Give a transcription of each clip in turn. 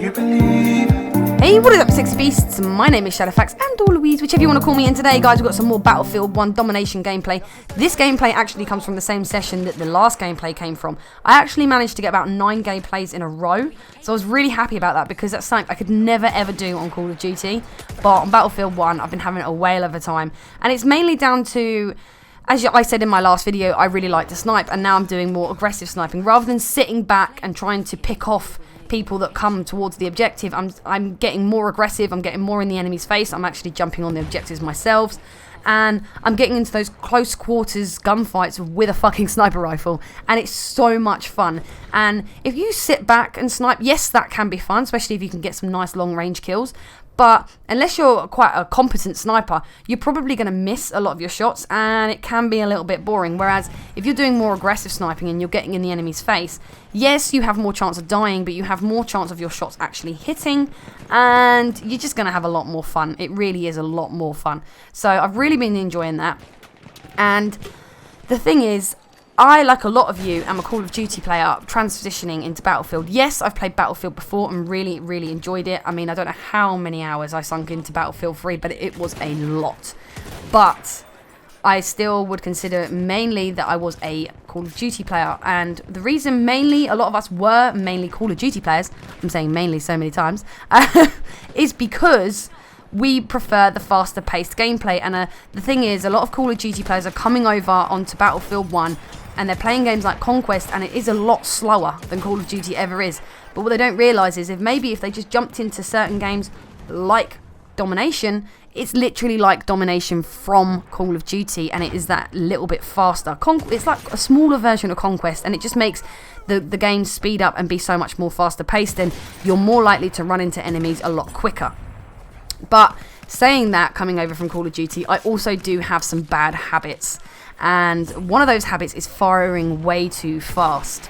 you believe? Hey, what is up, Six Beasts? My name is Shadowfax, and or Louise, whichever you want to call me. And today, guys, we've got some more Battlefield 1 domination gameplay. This gameplay actually comes from the same session that the last gameplay came from. I actually managed to get about 9 gameplays in a row, so I was really happy about that because that's something I could never ever do on Call of Duty. But on Battlefield 1, I've been having a whale of a time, and it's mainly down to, as I said in my last video, I really like to snipe, and now I'm doing more aggressive sniping. Rather than sitting back and trying to pick off people that come towards the objective, I'm getting more aggressive, I'm getting more in the enemy's face, I'm actually jumping on the objectives myself, and I'm getting into those close quarters gunfights with a fucking sniper rifle, and it's so much fun. And if you sit back and snipe, yes, that can be fun, especially if you can get some nice long range kills. But unless you're quite a competent sniper, you're probably going to miss a lot of your shots, and it can be a little bit boring. Whereas if you're doing more aggressive sniping and you're getting in the enemy's face, yes, you have more chance of dying, but you have more chance of your shots actually hitting, and you're just going to have a lot more fun. It really is a lot more fun. So I've really been enjoying that. And the thing is, I, like a lot of you, am a Call of Duty player transitioning into Battlefield. Yes, I've played Battlefield before and really, really enjoyed it. I mean, I don't know how many hours I sunk into Battlefield 3, but it was a lot. But I still would consider mainly that I was a Call of Duty player. And the reason mainly a lot of us were mainly Call of Duty players, I'm saying mainly so many times, is because we prefer the faster paced gameplay. And the thing is, a lot of Call of Duty players are coming over onto Battlefield 1 and they're playing games like Conquest, and it is a lot slower than Call of Duty ever is. But what they don't realise is if they just jumped into certain games like Domination, it's literally like Domination from Call of Duty, and it is that little bit faster. It's like a smaller version of Conquest, and it just makes the game speed up and be so much more faster paced, and you're more likely to run into enemies a lot quicker. But saying that, coming over from Call of Duty, I also do have some bad habits. And one of those habits is firing way too fast.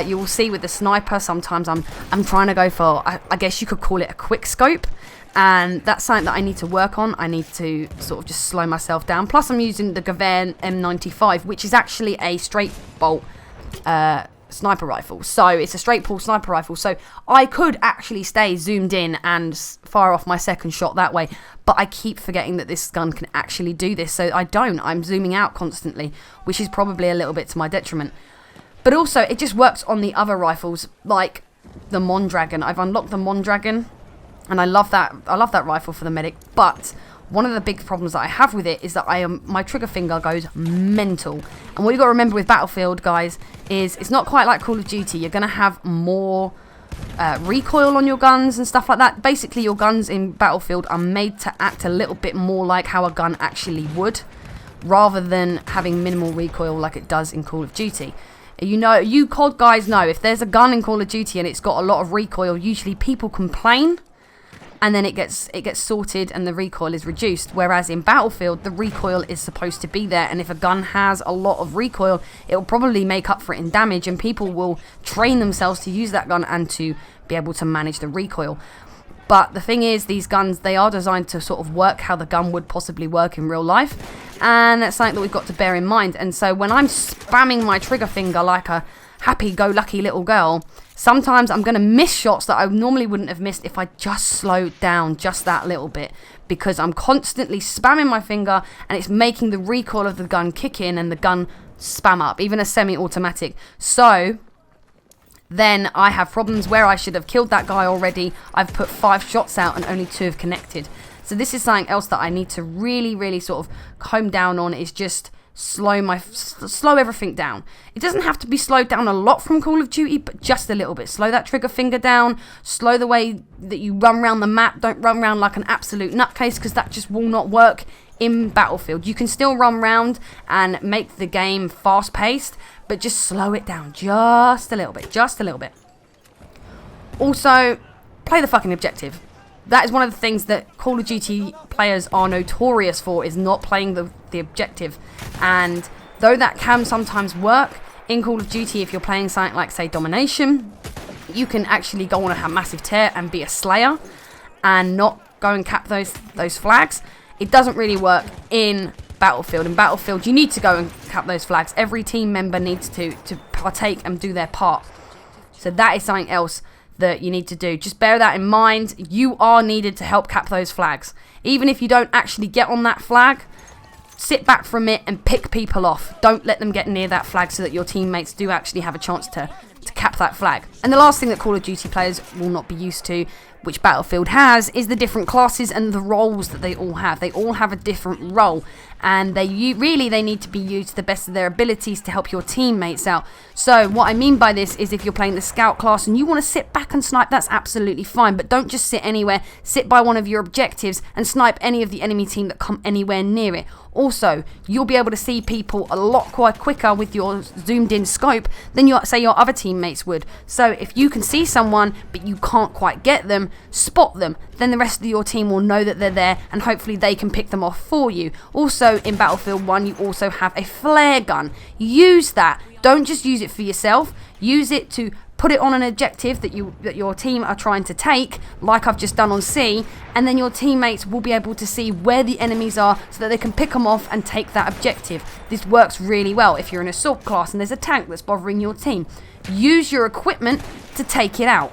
You will see with the sniper, sometimes I'm trying to go for, I guess you could call it a quick scope. And that's something that I need to work on. I need to sort of just slow myself down. Plus I'm using the Gavin M95, which is actually a straight bolt sniper rifle. So it's a straight pull sniper rifle, so I could actually stay zoomed in and fire off my second shot that way, but I keep forgetting that this gun can actually do this, so I'm zooming out constantly, which is probably a little bit to my detriment. But also it just works on the other rifles, like the Mondragon. I've unlocked the Mondragon and I love that rifle for the medic, but one of the big problems that I have with it is that my trigger finger goes mental. And what you got to remember with Battlefield, guys, is it's not quite like Call of Duty. You're going to have more recoil on your guns and stuff like that. Basically, your guns in Battlefield are made to act a little bit more like how a gun actually would, rather than having minimal recoil like it does in Call of Duty. You COD guys know, if there's a gun in Call of Duty and it's got a lot of recoil, usually people complain, and then it gets sorted and the recoil is reduced. Whereas in Battlefield, the recoil is supposed to be there, and if a gun has a lot of recoil, it will probably make up for it in damage, and people will train themselves to use that gun and to be able to manage the recoil. But the thing is, these guns, they are designed to sort of work how the gun would possibly work in real life, and that's something that we've got to bear in mind. And so when I'm spamming my trigger finger like a happy-go-lucky little girl, sometimes I'm going to miss shots that I normally wouldn't have missed if I just slowed down just that little bit, because I'm constantly spamming my finger and it's making the recoil of the gun kick in and the gun spam up, even a semi-automatic. So then I have problems where I should have killed that guy already. I've put 5 shots out and only 2 have connected. So this is something else that I need to really, really sort of comb down on, is just slow everything down. It doesn't have to be slowed down a lot from Call of Duty, but just a little bit. Slow that trigger finger down, slow the way that you run around the map. Don't run around like an absolute nutcase, because that just will not work in Battlefield. You can still run around and make the game fast paced, but just slow it down just a little bit. Also, play the fucking objective. That is one of the things that Call of Duty players are notorious for, is not playing the objective. And though that can sometimes work in Call of Duty, if you're playing something like, say, Domination, you can actually go on a massive tear and be a slayer and not go and cap those flags. It doesn't really work in Battlefield. In Battlefield, you need to go and cap those flags. Every team member needs to partake and do their part. So that is something else that you need to do. Just bear that in mind. You are needed to help cap those flags. Even if you don't actually get on that flag, sit back from it and pick people off. Don't let them get near that flag so that your teammates do actually have a chance to cap that flag. And the last thing that Call of Duty players will not be used to, which Battlefield has, is the different classes and the roles that they all have. They all have a different role, and they need to be used to the best of their abilities to help your teammates out. So what I mean by this is, if you're playing the scout class and you want to sit back and snipe, that's absolutely fine, but don't just sit anywhere. Sit by one of your objectives and snipe any of the enemy team that come anywhere near it. Also, you'll be able to see people a lot quite quicker with your zoomed in scope than your other teammates would. So if you can see someone but you can't quite get them, spot them. Then the rest of your team will know that they're there, and hopefully they can pick them off for you. Also, in Battlefield 1, you also have a flare gun. Use that. Don't just use it for yourself. Use it to put it on an objective that your team are trying to take, like I've just done on C, and then your teammates will be able to see where the enemies are so that they can pick them off and take that objective. This works really well if you're in an assault class and there's a tank that's bothering your team. Use your equipment to take it out.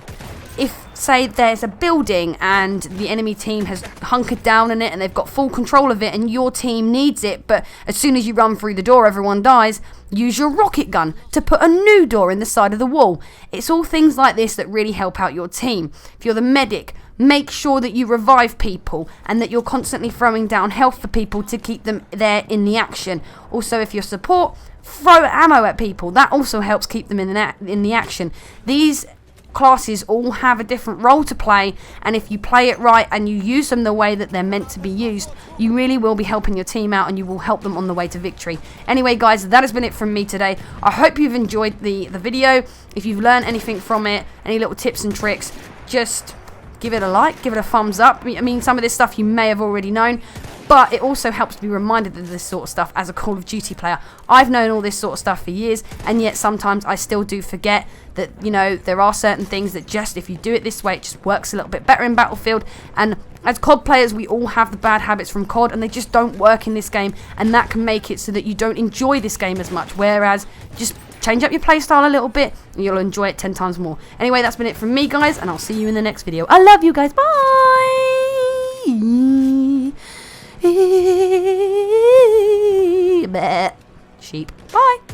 If, say, there's a building and the enemy team has hunkered down in it and they've got full control of it and your team needs it, but as soon as you run through the door everyone dies, use your rocket gun to put a new door in the side of the wall. It's all things like this that really help out your team. If you're the medic, make sure that you revive people and that you're constantly throwing down health for people to keep them there in the action. Also, if you're support, throw ammo at people. That also helps keep them in the action. These classes all have a different role to play, and if you play it right and you use them the way that they're meant to be used, you really will be helping your team out and you will help them on the way to victory. Anyway guys, that has been it from me today. I hope you've enjoyed the video. If you've learned anything from it, any little tips and tricks, just give it a like, give it a thumbs up. I mean, some of this stuff you may have already known, but it also helps be reminded of this sort of stuff as a Call of Duty player. I've known all this sort of stuff for years, and yet sometimes I still do forget that, you know, there are certain things that just, if you do it this way, it just works a little bit better in Battlefield. And as COD players, we all have the bad habits from COD, and they just don't work in this game, and that can make it so that you don't enjoy this game as much, whereas just change up your playstyle a little bit and you'll enjoy it 10 times more. Anyway, that's been it from me, guys, and I'll see you in the next video. I love you guys. Bye. Sheep. Bye.